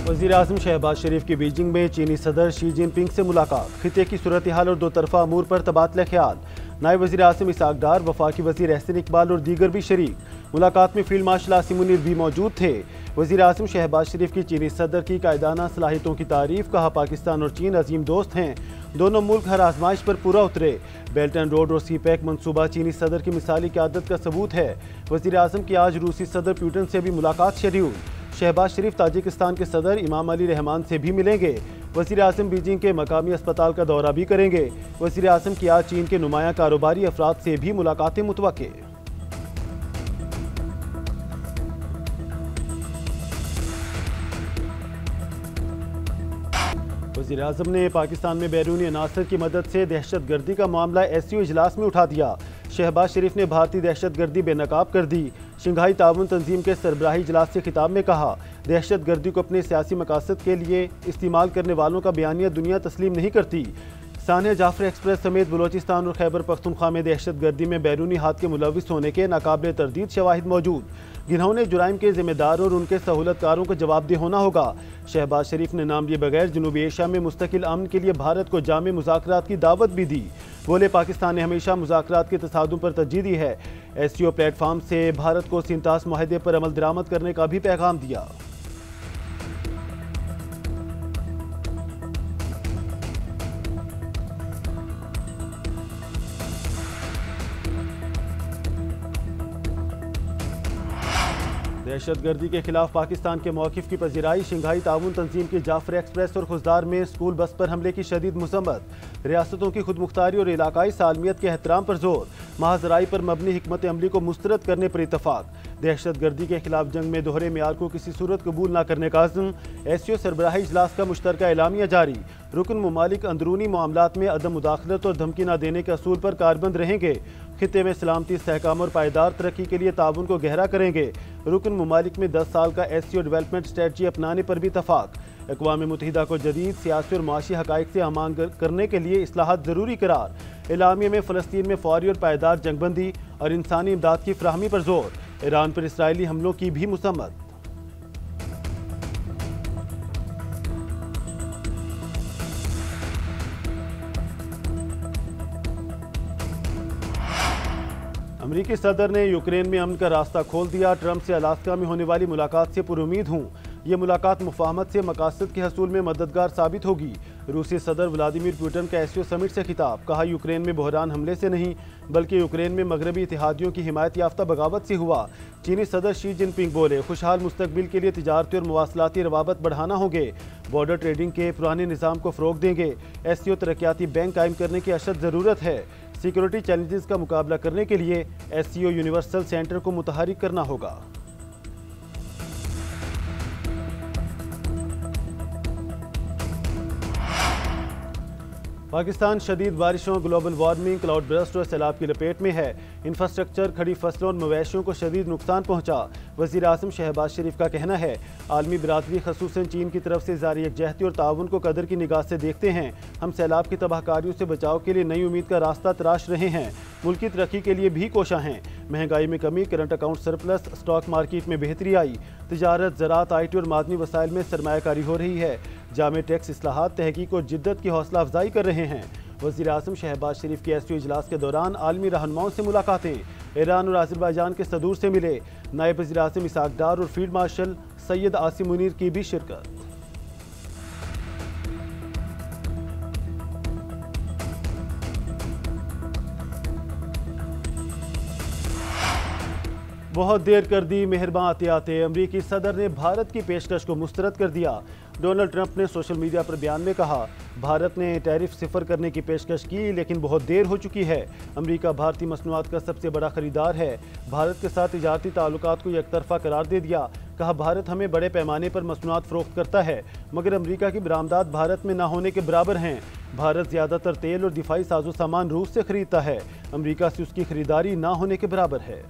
वज़ीर-ए-आज़म शहबाज शरीफ की बीजिंग में चीनी सदर शी जिनपिंग से मुलाकात, खिते की सूरत हाल और दो तरफा अमूर पर तबादला ख्याल। नायब वज़ीर-ए-आज़म इसहाक डार, वफाकी वज़ीर एहसन इकबाल और दीगर भी शरीक। मुलाकात में फील्ड मार्शल आसिम मुनीर भी मौजूद थे। वज़ीर-ए-आज़म शहबाज शरीफ की चीनी सदर की कायदाना सलाहियतों की तारीफ, कहा पाकिस्तान और चीन अजीम दोस्त हैं, दोनों मुल्क हर आजमाइश पर पूरा उतरे। बेल्ट एंड रोड और सी पैक मनसूबा चीनी सदर की मिसाली क़यादत का सबूत है। वज़ीर-ए-आज़म की आज रूसी सदर पुतिन से भी मुलाकात शेड्यूल। शहबाज शरीफ ताजिकिस्तान के सदर इमाम अली रहमान से भी मिलेंगे। वज़ीर-ए-आज़म बीजिंग के मकामी अस्पताल का दौरा भी करेंगे। वज़ीर-ए-आज़म की आज चीन के नुमाया कारोबारी अफराद से भी मुलाकातें मुतवक्के। वज़ीर-ए-आज़म ने पाकिस्तान में बैरूनी अनासर की मदद से दहशत गर्दी का मामला SCO इजलास में उठा दिया। शहबाज शरीफ ने भारतीय दहशत गर्दी बेनकाब कर दी। शंघाई ताउन तंजीम के सरबराही इजलास से खिताब में कहा, दहशत गर्दी को अपने सियासी मकासद के लिए इस्तेमाल करने वालों का बयानिया दुनिया तस्लीम नहीं करती। सानिया जाफर एक्सप्रेस समेत बलोचिस्तान और खैबर पख्तूनख्वा में दहशत गर्दी में बैरूनी हाथ के मुलविस होने के नाकाबिल तरदीद शवाहिद मौजूद। घिनौने जुराइम के जिम्मेदार और उनके सहूलतकारों को जवाबदेह होना होगा। शहबाज शरीफ ने नाम लिए बगैर जनूबी एशिया में मुस्तकिल अमन के लिए भारत को जामे मुज़ाकरात की दावत भी दी। बोले, पाकिस्तान ने हमेशा मुज़ाकरात के तसादुम पर तरजीह दी है। SCO प्लेटफार्म से भारत को सिंतास मुआहदे पर अमल दरामद करने का भी पैगाम दिया। दहशत गर्दी के खिलाफ पाकिस्तान के मौक़िफ़ की पजीराई। शंघाई ताउन तंजीम की जाफर एक्सप्रेस और खुजदार में स्कूल बस पर हमले की शदीद मज़म्मत। रियासतों की खुद मुख्तारी और इलाकाई सालमियत के एहतराम पर जोर। महाजराई पर मबनी हिकमत अमली को मुस्तरद करने पर इतफाक। दहशत गर्दी के खिलाफ जंग में दोहरे मेयार को किसी सूरत कबूल न करने का अज़्म। SCO सरबराही इजलास का मुश्तरका एलामिया जारी। रुकन ममालिक अंदरूनी मामलात में अदम मुदाखलत और धमकी न देने के असूल पर कारबंद रहेंगे। खिते में सलामती, इस्तेहकाम और पायदार तरक्की के लिए ताउन को गहरा करेंगे। रुकन ममालिक में 10 साल का SCO डेवलपमेंट स्ट्रेटजी अपनाने पर भी इतफाक। अक़वाम मुत्तहिदा को जदीद सियासी और माशी हक़ाइक़ से आमान करने के लिए इस्लाहात ज़रूरी करार। एलामिया में फ़लस्तीन में फौरी और पायदार जंगबंदी और इंसानी इमदाद की फ्राहमी पर जोर। ईरान पर इसराइली हमलों की भी मुसम्मत। अमरीकी सदर ने यूक्रेन में अमन का रास्ता खोल दिया। ट्रंप से अलास्का में होने वाली मुलाकात से पुरुमीद हूँ। ये मुलाकात मुफाहमत से मकासद के हसूल में मददगार साबित होगी। रूसी सदर व्लादिमीर पुतिन का SCO समिट से खिताब, कहा यूक्रेन में बहरान हमले से नहीं बल्कि यूक्रेन में मगरबी इत्तेहादियों की हिमायत याफ्ता बगावत से हुआ। चीनी सदर शी जिनपिंग बोले, खुशहाल मुस्तकबिल के लिए तिजारती और मवासलाती रवाबत बढ़ाना होंगे। बॉर्डर ट्रेडिंग के पुराने निज़ाम को फ़रोग देंगे। SCO तरक्याती बैंक कायम करने की अशद ज़रूरत है। सिक्योरिटी चैलेंजेस का मुकाबला करने के लिए SCO यूनिवर्सल सेंटर को मुतहरिक करना होगा। पाकिस्तान शदीद बारिशों, ग्लोबल वार्मिंग, क्लाउड बर्स्ट और सैलाब की लपेट में है। इंफ्रास्ट्रक्चर, खड़ी फसलों और मवेशियों को शदीद नुकसान पहुंचा। वज़ीर-ए-आज़म शहबाज शरीफ का कहना है, आलमी बिरादरी ख़ुसूसन चीन की तरफ से जारी यकजहती और ताउन को कदर की निगाह से देखते हैं। हम सैलाब की तबाहकारियों से बचाव के लिए नई उम्मीद का रास्ता तराश रहे हैं। मुल्की तरक्की के लिए भी कोशा हैं। महंगाई में कमी, current account surplus, stock market में बेहतरी आई। तिजारत, ज़राअत, IT और मादनी वसाइल में सरमायाकारी हो रही है। जामे टैक्स इस्लाहात तहकीक और जिद्दत की हौसला अफजाई कर रहे हैं। वज़ीर-ए-आज़म शहबाज शरीफ के SCO इजलास के दौरान आलमी रहनुमाओं से मुलाकातें। ईरान और अज़रबैजान के सदूर से मिले। नायब वज़ीर-ए-आज़म इसहाक डार और फील्ड मार्शल सैयद आसिम मुनीर की भी शिरकत। बहुत देर कर दी, मेहरबान आते आते। अमरीकी सदर ने भारत की पेशकश को मुस्तरद कर दिया। डोनाल्ड ट्रंप ने सोशल मीडिया पर बयान में कहा, भारत ने टैरिफ सिफर करने की पेशकश की लेकिन बहुत देर हो चुकी है। अमेरिका भारतीय मसनूआत का सबसे बड़ा खरीदार है। भारत के साथ तिजारती ताल्लुकात को एकतरफा करार दे दिया। कहा, भारत हमें बड़े पैमाने पर मसनूआत फ़रोख्त करता है मगर अमेरिका की बरामदात भारत में न होने के बराबर हैं। भारत ज़्यादातर तेल और दिफाई साजो सामान रूस से खरीदता है। अमेरिका से उसकी खरीदारी न होने के बराबर है।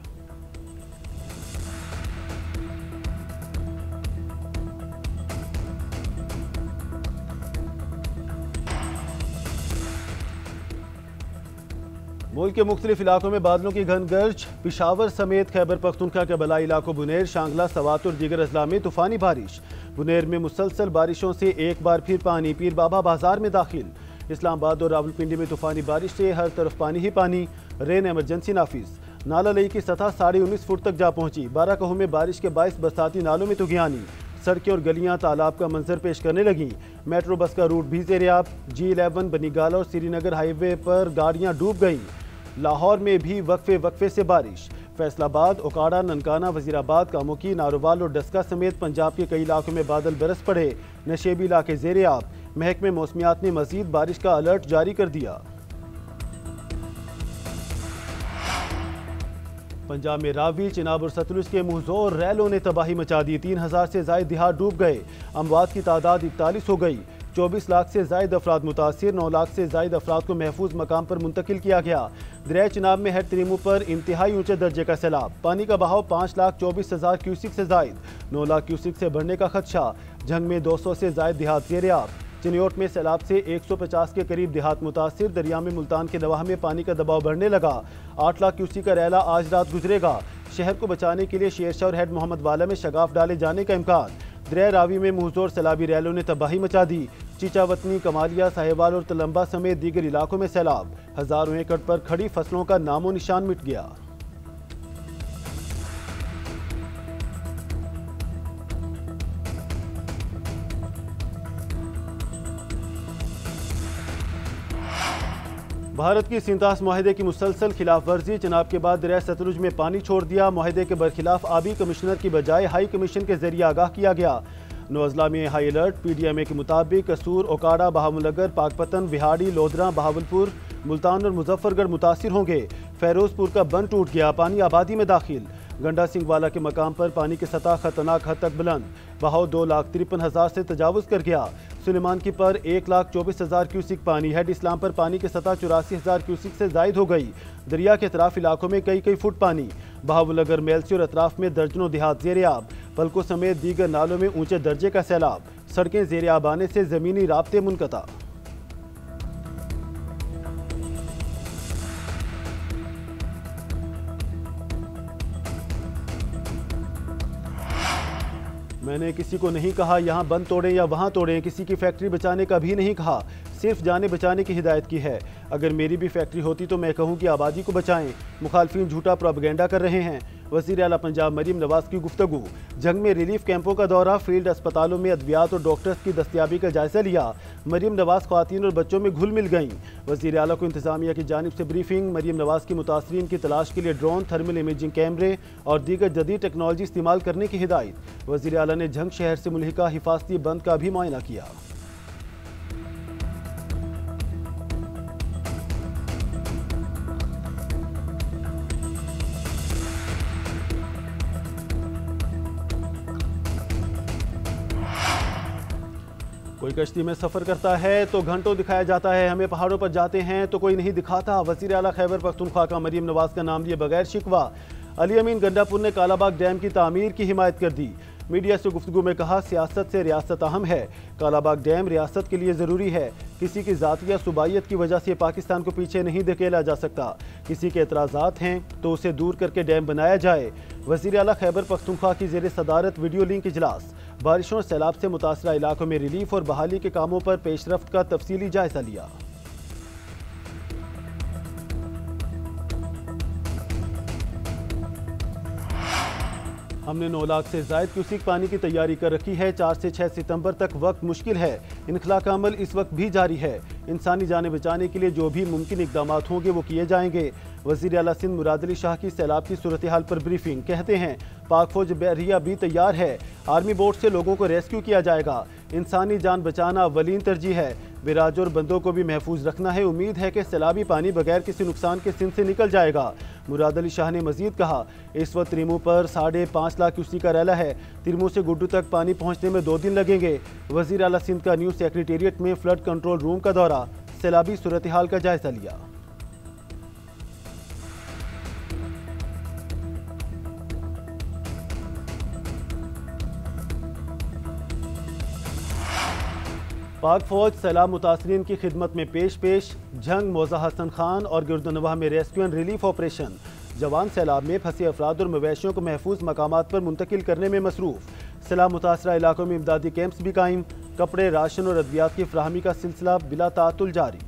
मुल्क के मुख्तलिफ इलाकों में बादलों की घन गर्ज। पिशावर समेत खैबर पख्तूनख्वा के बलाई इलाकों बुनेर, शांगला, सवात और दीगर अजला में तूफानी बारिश। बुनेर में मुसलसल बारिशों से एक बार फिर पानी पीर बाबा बाजार में दाखिल। इस्लामाबाद और रावलपिंडी में तूफानी बारिश से हर तरफ पानी ही पानी। रेन एमरजेंसी नाफिज। नाला लई की सतह 19.5 फुट तक जा पहुंची। 12 कहू में बारिश के बायस बरसाती नालों में तुगियानी। सड़कें और गलियां तालाब का मंजर पेश करने लगी। मेट्रो बस का रूट भी ज़ेर-ए-आब। G11 बनीगाला और श्रीनगर हाईवे पर गाड़ियां डूब गईं। लाहौर में भी वक्फे वक्फे से बारिश। फैसलाबाद, ओकाड़ा, ननकाना, वजीराबाद, कामुकी, नारोवाल और डस्का समेत पंजाब के कई इलाकों में बादल बरस पड़े। नशेबी इलाके ज़ेर-ए-आब। महकमे मौसमियात ने मजीद बारिश का अलर्ट जारी कर दिया। पंजाब में रावी, चिनाब और सतलुज के मुंहजोर रैलों ने तबाही मचा दी। 3000 से जायद देहात डूब गए। अमवात की तादाद 41 हो गई। 24 लाख से जायद अफराद मुतासिर। 9 लाख से जायद अफराद को महफूज मकाम पर मुंतकिल किया गया। दरिया चिनाब में हेड त्रिमू पर इंतहाई ऊंचे दर्जे का सैलाब। पानी का बहाव 5,24,000 क्यूसिक से जायद। 9 लाख क्यूसिक से बढ़ने का खदशा। जंग में 200 से जायद देहात ज़ेर-ए-आब। चिन्योट में सैलाब से 150 के करीब देहात मुतासिर। दरिया में मुल्तान के नवाह में पानी का दबाव बढ़ने लगा। 8 लाख क्यूसिक का रैला आज रात गुजरेगा। शहर को बचाने के लिए शेरशाह और हेड मोहम्मद वाला में शगाफ डाले जाने का इम्कान। दरिया रावी में मुंहजोर सैलाबी रैलों ने तबाही मचा दी। चीचावतनी, कमालिया, साहिवाल और तलम्बा समेत दीगर इलाकों में सैलाब। हजारों एकड़ पर खड़ी फसलों का नामो निशान मिट गया। भारत की सिंतास माहिदे की मुसलसल खिलाफ वर्जी। चुनाव के बाद दरिया सतलुज में पानी छोड़ दिया। माहिदे के बरखिलाफ आबी कमिश्नर की बजाय हाई कमीशन के जरिए आगाह किया गया। 9 अजला में हाई अलर्ट। PDMA के मुताबिक कसूर, ओकाड़ा, बहामुलगर, पाकपतन, विहाड़ी, लोधरा, बहावलपुर, मुल्तान और मुजफ्फरगढ़ मुतासिर होंगे। फैरोजपुर का बंद टूट गया। पानी आबादी में दाखिल। गंडा सिंह वाला के मकाम पर पानी की सतह खतरनाक हद तक बुलंद। बहाव 2,53,000 से तजावुज कर गया। सुलेमान की पर 1,24,000 क्यूसिक पानी। हेड इस्लाम पर पानी की सतह 84,000 क्यूसिक से जायद हो गई। दरिया के अतराफ इलाकों में कई फुट पानी। बहावलगर, मेलसी और अतराफ में दर्जनों देहात ज़ेर-ए-आब। पलकों समेत दीगर नालों में ऊंचे दर्जे का सैलाब। सड़कें ज़ेर-ए-आब आने से ज़मीनी राब्ते मुनक़ता। मैंने किसी को नहीं कहा यहाँ बंद तोड़ें या वहाँ तोड़ें। किसी की फैक्ट्री बचाने का भी नहीं कहा, सिर्फ जाने बचाने की हिदायत की है। अगर मेरी भी फैक्ट्री होती तो मैं कहूँ कि आबादी को बचाएं। मुखालफिन झूठा प्रोपेगेंडा कर रहे हैं। वज़ीर आला पंजाब मरीम नवाज की गुफ्तगू। जंग में रिलीफ कैंपों का दौरा। फील्ड अस्पतालों में अद्वियात और डॉक्टर्स की दस्तियाबी का जायजा लिया। मरीम नवाज ख्वातीन और बच्चों में घुल मिल गईं। वज़ीर आला को इंतजामिया की जानिब से ब्रीफिंग। मरीम नवाज की मुतासरीन की तलाश के लिए ड्रोन, थर्मल इमेजिंग कैमरे और दीगर जदीद टेक्नोलॉजी इस्तेमाल करने की हिदायत। वज़ीर आला ने झंग शहर से मुल्हिका हिफाजती बंद का भी मुआयना किया। कोई कश्ती में सफ़र करता है तो घंटों दिखाया जाता है। हमें पहाड़ों पर जाते हैं तो कोई नहीं दिखाता। वज़ीर आला खैबर पख्तूनख्वा का मरीम नवाज का नाम लिए बगैर शिकवा। अली अमीन गंडापुर ने कालाबाग डैम की तामीर की हिमायत कर दी। मीडिया से गुफ्तगू में कहा, सियासत से रियासत अहम है। कालाबाग डैम रियासत के लिए ज़रूरी है। किसी की ज़ाती या सूबाइयत की वजह से पाकिस्तान को पीछे नहीं धकेला जा सकता। किसी के एतराज़ात हैं तो उसे दूर करके डैम बनाया जाए। वज़ीर आला खैबर पख्तूनख्वा की ज़ेर सदारत वीडियो लिंक इजलास। बारिशों और सैलाब से मुतासरा इलाकों में रिलीफ और बहाली के कामों पर पेशरफ्त का तफसीली जायजा लिया। हमने 9 लाख से जायद क्यूसिक पानी की तैयारी कर रखी है। 4 से 6 सितंबर तक वक्त मुश्किल है। इनखला का अमल इस वक्त भी जारी है। इंसानी जानें बचाने के लिए जो भी मुमकिन इकदाम होंगे वो किए जाएंगे। वज़ीर आला सिंध मुराद अली शाह की सैलाब की सूरत हाल पर ब्रीफिंग। कहते हैं, पाक फौज बहरिया भी तैयार है। आर्मी बोट से लोगों को रेस्क्यू किया जाएगा। इंसानी जान बचाना अव्वलीन तरजीह है। बिराज और बंदों को भी महफूज रखना है। उम्मीद है कि सैलाबी पानी बगैर किसी नुकसान के सिंध से निकल जाएगा। मुराद अली शाह ने मजीद कहा, इस वक्त त्रिमू पर 5.5 लाख क्यूसिक का रैला है। त्रिमू से गुड्डू तक पानी पहुँचने में 2 दिन लगेंगे। वज़ीर आला सिंध का न्यूज़ सेक्रेटेरिएट में फ्लड कंट्रोल रूम का दौरा। सैलाबी सूरत हाल का जायजा लिया। पाक फौज सैलाब मुतासरीन की खिदमत में पेश झंग मौजा हसन खान और गिरदनवाह में रेस्क्यू एंड रिलीफ ऑपरेशन। जवान सैलाब में फंसे अफराद और मवेशियों को महफूज मकामात पर मुंतकिल करने में मसरूफ। सैलाब मुतासरा इलाकों में इमदादी कैंप्स भी कायम। कपड़े, राशन और अद्वियात की फराहमी का सिलसिला बिला तातुल जारी।